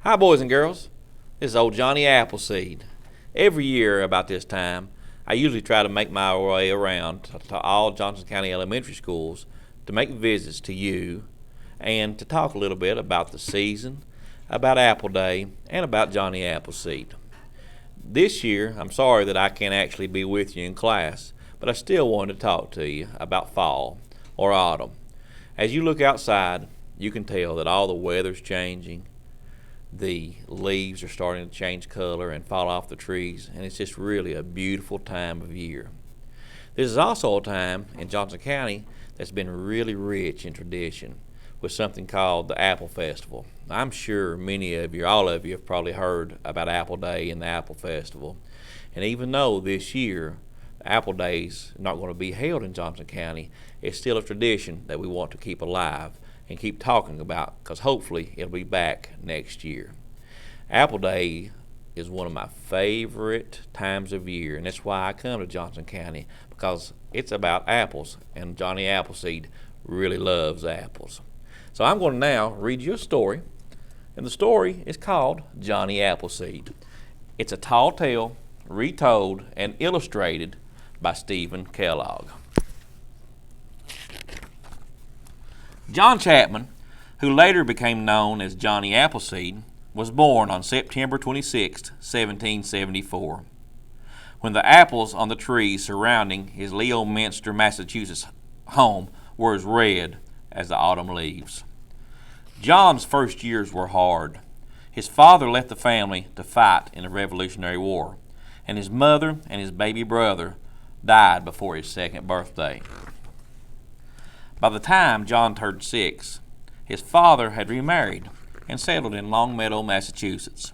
Hi, boys and girls. This is old Johnny Appleseed. Every year about this time, I usually try to make my way around to all Johnson County elementary schools to make visits to you and to talk a little bit about the season, about Apple Day, and about Johnny Appleseed. This year, I'm sorry that I can't actually be with you in class, but I still wanted to talk to you about fall or autumn. As you look outside, you can tell that all the weather's changing. The leaves are starting to change color and fall off the trees, and it's just really a beautiful time of year. This is also a time in Johnson County that's been really rich in tradition with something called the Apple Festival. I'm sure many of you, all of you, have probably heard about Apple Day and the Apple Festival. And even though this year Apple Day's not going to be held in Johnson County, it's still a tradition that we want to keep alive and keep talking about, because hopefully it'll be back next year. Apple Day is one of my favorite times of year, and that's why I come to Johnson County, because it's about apples, and Johnny Appleseed really loves apples. So I'm going to now read you a story, and the story is called Johnny Appleseed. It's a tall tale, retold, and illustrated by Kellogg. John Chapman, who later became known as Johnny Appleseed, was born on September 26, 1774, when the apples on the trees surrounding his Leominster, Massachusetts home were as red as the autumn leaves. John's first years were hard. His father left the family to fight in the Revolutionary War, and his mother and his baby brother died before his second birthday. By the time John turned 6, his father had remarried and settled in Longmeadow, Massachusetts.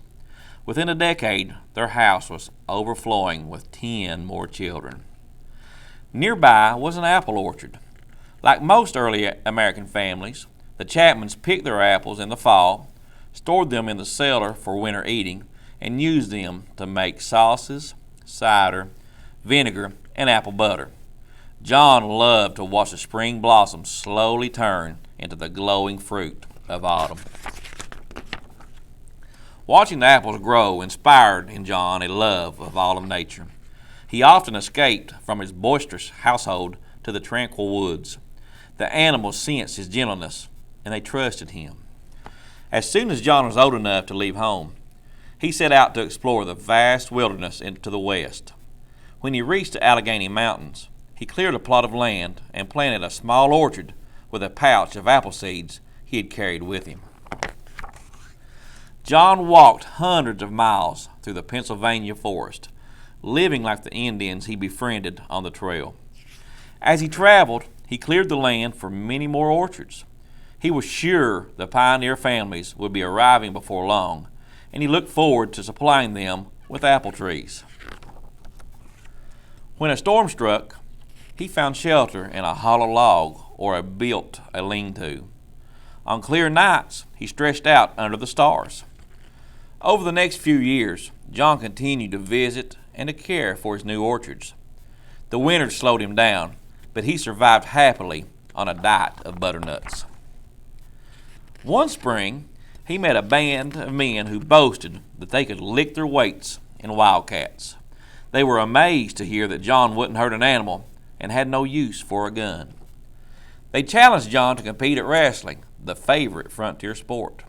Within a decade, their house was overflowing with 10 more children. Nearby was an apple orchard. Like most early American families, the Chapmans picked their apples in the fall, stored them in the cellar for winter eating, and used them to make sauces, cider, vinegar, and apple butter. John loved to watch the spring blossoms slowly turn into the glowing fruit of autumn. Watching the apples grow inspired in John a love of autumn nature. He often escaped from his boisterous household to the tranquil woods. The animals sensed his gentleness, and they trusted him. As soon as John was old enough to leave home, he set out to explore the vast wilderness into the west. When he reached the Allegheny Mountains, he cleared a plot of land and planted a small orchard with a pouch of apple seeds he had carried with him. John walked hundreds of miles through the Pennsylvania forest, living like the Indians he befriended on the trail. As he traveled, he cleared the land for many more orchards. He was sure the pioneer families would be arriving before long, and he looked forward to supplying them with apple trees. When a storm struck, he found shelter in a hollow log or built a lean-to. On clear nights, he stretched out under the stars. Over the next few years, John continued to visit and to care for his new orchards. The winter slowed him down, but he survived happily on a diet of butternuts. One spring, he met a band of men who boasted that they could lick their weights in wildcats. They were amazed to hear that John wouldn't hurt an animal and had no use for a gun. They challenged John to compete at wrestling, the favorite frontier sport.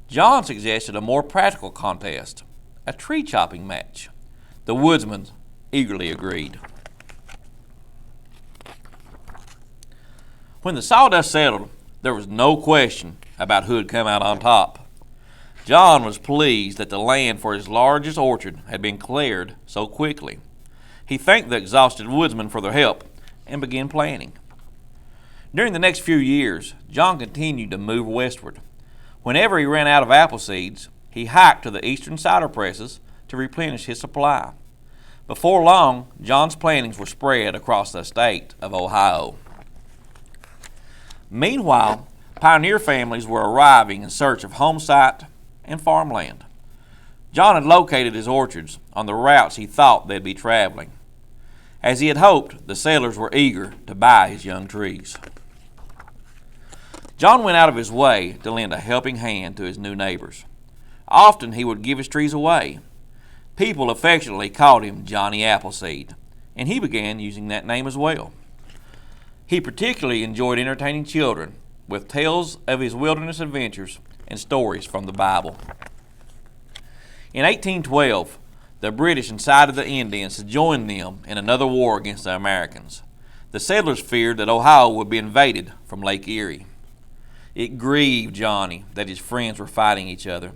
John suggested a more practical contest, a tree chopping match. The woodsmen eagerly agreed. When the sawdust settled, there was no question about who had come out on top. John was pleased that the land for his largest orchard had been cleared so quickly. He thanked the exhausted woodsmen for their help and began planting. During the next few years, John continued to move westward. Whenever he ran out of apple seeds, he hiked to the eastern cider presses to replenish his supply. Before long, John's plantings were spread across the state of Ohio. Meanwhile, pioneer families were arriving in search of home site and farmland. John had located his orchards on the routes he thought they'd be traveling. As he had hoped, the settlers were eager to buy his young trees. John went out of his way to lend a helping hand to his new neighbors. Often he would give his trees away. People affectionately called him Johnny Appleseed, and he began using that name as well. He particularly enjoyed entertaining children with tales of his wilderness adventures and stories from the Bible. In 1812, the British incited the Indians to join them in another war against the Americans. The settlers feared that Ohio would be invaded from Lake Erie. It grieved Johnny that his friends were fighting each other,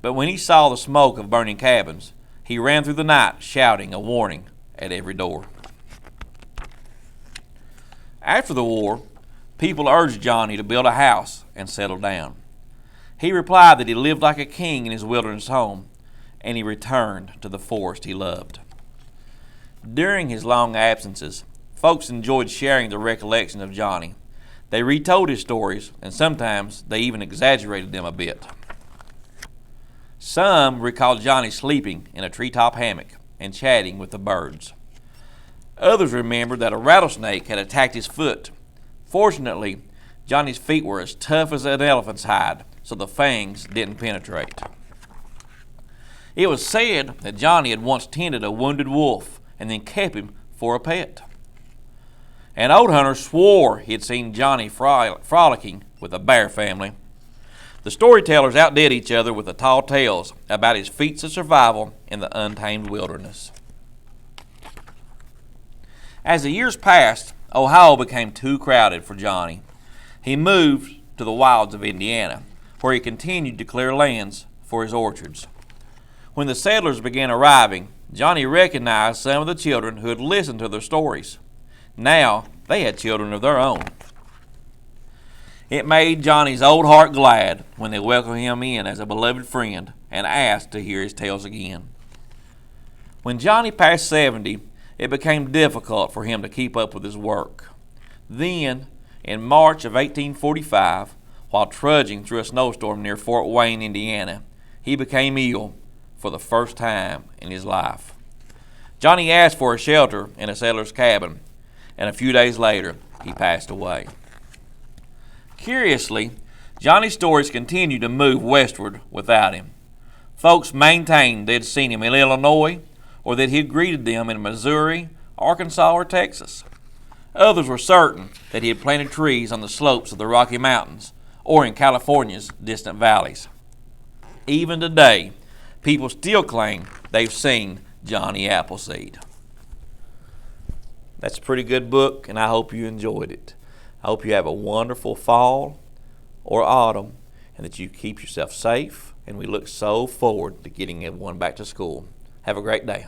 but when he saw the smoke of burning cabins, he ran through the night shouting a warning at every door. After the war, people urged Johnny to build a house and settle down. He replied that he lived like a king in his wilderness home, and he returned to the forest he loved. During his long absences, folks enjoyed sharing the recollection of Johnny. They retold his stories, and sometimes they even exaggerated them a bit. Some recalled Johnny sleeping in a treetop hammock and chatting with the birds. Others remembered that a rattlesnake had attacked his foot. Fortunately, Johnny's feet were as tough as an elephant's hide, so the fangs didn't penetrate. It was said that Johnny had once tended a wounded wolf and then kept him for a pet. An old hunter swore he had seen Johnny frolicking with a bear family. The storytellers outdid each other with the tall tales about his feats of survival in the untamed wilderness. As the years passed, Ohio became too crowded for Johnny. He moved to the wilds of Indiana, where he continued to clear lands for his orchards. When the settlers began arriving, Johnny recognized some of the children who had listened to their stories. Now they had children of their own. It made Johnny's old heart glad when they welcomed him in as a beloved friend and asked to hear his tales again. When Johnny passed 70, it became difficult for him to keep up with his work. Then, in March of 1845, while trudging through a snowstorm near Fort Wayne, Indiana, he became ill for the first time in his life. Johnny asked for a shelter in a settler's cabin, and a few days later, he passed away. Curiously, Johnny's stories continued to move westward without him. Folks maintained they'd seen him in Illinois, or that he'd greeted them in Missouri, Arkansas, or Texas. Others were certain that he had planted trees on the slopes of the Rocky Mountains or in California's distant valleys. Even today, people still claim they've seen Johnny Appleseed. That's a pretty good book, and I hope you enjoyed it. I hope you have a wonderful fall or autumn, and that you keep yourself safe, and we look so forward to getting everyone back to school. Have a great day.